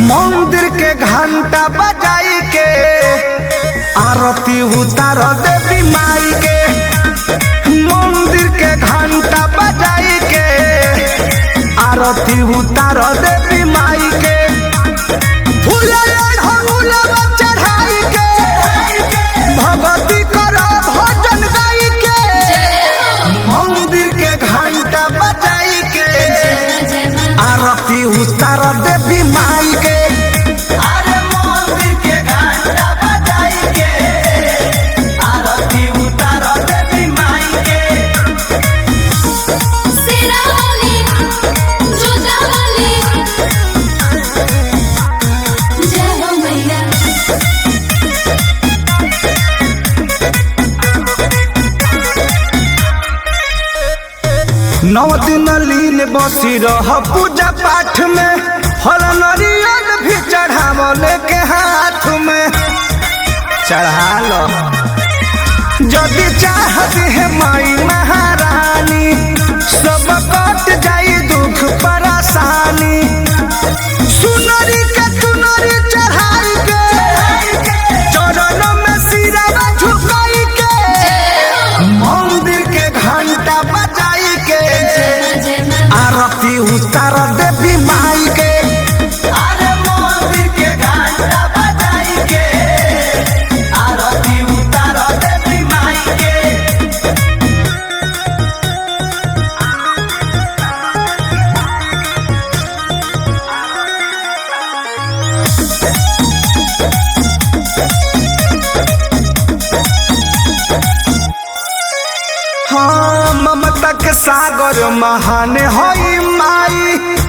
मंदिर के घंटा बजाई के आरती उतार देवी माई के। मंदिर के घंटा बजाई के आरती उतार देवी माई के। चढ़ाई के भगवती करो भजन गाई के। मंदिर के घंटा बजाई के आरती उतार देवी माई के। अरे मंदिर के घंटा बजाई के आरती उतार देवी माई के। सिरावली जोजावली जय हो मैया। नौ दिन लीन बसी रह पूजा पाठ में। फल नरियल भी चढ़ावले के हाथ में चढ़ा लो। यदि चाहती है माई महारानी सब कट जाई दुख परेशानी। सुनरी के चुनरी चढ़ाई के चरण में सिरवा झुकाई के। मंदिर के घंटा बजाई के आरती उतार देवी माई के। अरे मंदिर के घंटा बजाई के आरती उतार देवी माई के। हाँ ममता के सागर महान होई माई।